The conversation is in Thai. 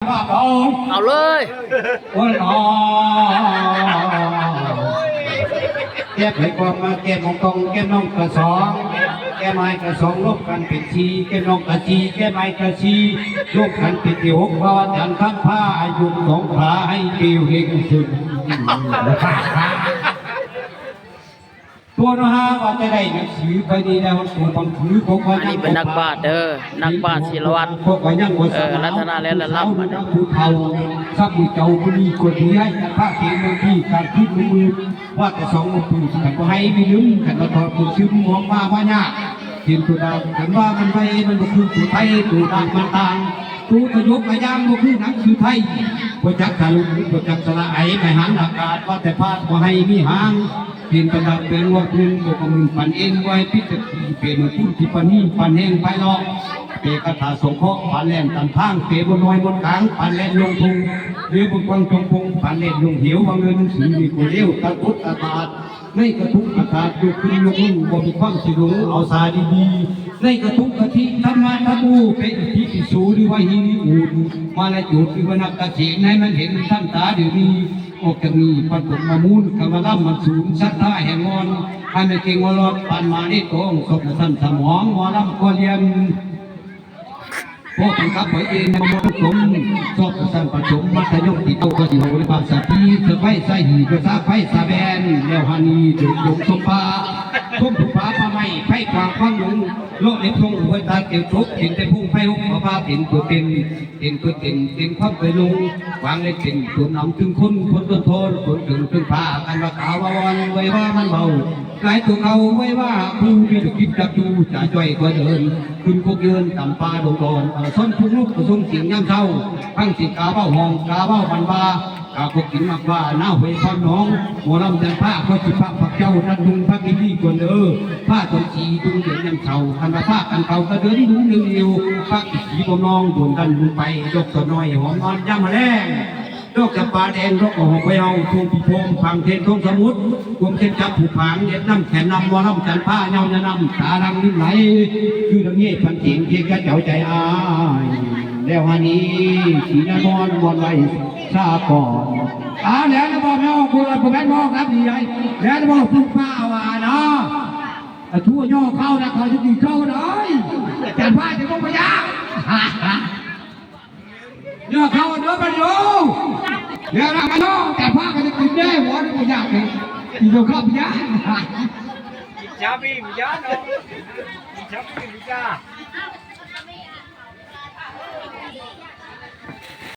ว่าเอาเลยโอ้ยอ๋อแก้ไขความมาแก้มองกงแก้น้องกระสองแก้ไม้กระสองลบกันเป็นชีแก้น้องกระชีแก้ไม้กระชีลบกันเป็นที่หกเพราะจันทร์ข้างผ้าอายุสองขาให้ปิวเฮงสุดตัวนะฮะว่าจะได้หนังสือไปดีแล้วตัวบางถือพวกว่านี่เป็นนักบาสนักบาสศิลวัตรรัตนาและละล่ำนักผู้เฒ่าทรัพย์เจ้าบุรีกดนี้ให้พระเขียนมือที่การคิดมือว่าแต่สองมือปืนกันก็ให้ไม่ลืมกันมาถอดมือซึมมองว่าว่าเนี่ยเขียนตัวดาวกันว่ามันไปมันก็คือตัวไทยตัวต่างมันต่างตัวกระยกกระย่างก็คือหนังสือไทยโปรจักษ์ทะลุโปรจักษ์สละไอไม่หันอากาศว่าแต่พาดก็ให้มีหางเห็นกระดาษเป็นว่าคุณก็กำลังปั่นเองไว้พิจารณาเป็นผู้ที่ปั่นนี่ปั่นแห้งไปหรอกเปกระถาสงเคราะห์ปั่นแล่นตันทางเปบนน้อยบนกลางปั่นแล่นลงทุงหรือบนกวางจงพงปั่นแล่นลงเหวบางเงินสีมีกุเลี้ยวตะกุดตะตาดในกระทุกอากาศยกขึ้นยกขึ้นบ่มีความสิหลงเอาสาดีๆในกระทุกกะทิธรรมะทะบูเป็นที่พิสูจน์ด้วยหิริอูดมาและจุดที่วนักกระเฉงให้มันเห็นท่านตาเดี๋ยวนี้ออกจากนี้ปัดผมมามูลกำลังมันสูงชัดท่าแห่งงอนให้ไม่เก่งวอลล์ปันมาในตรงศพท่านสมองวอลล์ก็เรียนพวกขับไปเองในมรดกชอบสั่งประชุมมัธยมติดโตก็สิโหในภาษาพีเธอไฟใส่หีก็ซาไฟซาแบนแล้วฮันนีถึงยงสมปาทุ่มถูกฟ้าผ้าไหมไฟกวางคว้างหลงโลกเล็บทรงหัวตาเกี่ยวทุกเห็นแต่พุ่งไฟหุบมาผ้าเป็นตัวเต็มความไปลงวางเลยเป็นตัวนำถึงคนต้นโทนคนถึงผ้ากันว่าขาววันไว้ว่ามันเบาหลายตัวเขาไว้ว่าผู้มีดุกิบจับดูจ่าจ่อยก็เดินขึ้นพวกเยินต่ำปลาโดนโดนส้นพุ่งลุกส่งเสียงย่ำเท่าทั้งสิกาเบ้าห้องกาเบ้าบันบากาพวกกินมากว่าหน้าหวยความน้องหัวลำจันผ้าก็จิพระพักเจ้าท่านดุงพระกินดีกว่าผ้าจงสีดุงเดินย่ำเท่าทันผ้ากันเขาก็เดินดุงเดียวผ้ากิสีบน้องโดนดันลงไปยกตัวน้อยหอมนอนย่ำมาแรงโรคจับปลาแดงโรคออกไปเอาทุ่งปีพงพังเทนทงสมุทรกลมเส้นจับผูกผางเด็ดน้ำแขนนำวอลำจันผ้าเงาจะนำตาดังนิ่มไหลคือดังเงี้ยพันเสียงเพียงแค่เจ้าใจอายแล้ววันนี้สีนวลวันไว้ซาก่อนแล้วจะบอกไม่ออกคุณผมไม่บอกครับดีใจแล้วจะบอกสุภาพว่าเนาะทั่วย่อเข้านะเขาจะดีเข้าเลยจันผ้าจะต้องพยาย่อเข้าเนื้อมันอยู่เดี๋ยวเรากันเนาะจันผ้าก็จะกินได้หัวนี่ก็ยากเลยอีกเข้าพยาจ้าพี่จ้าเนาะจ้าพี่จ้า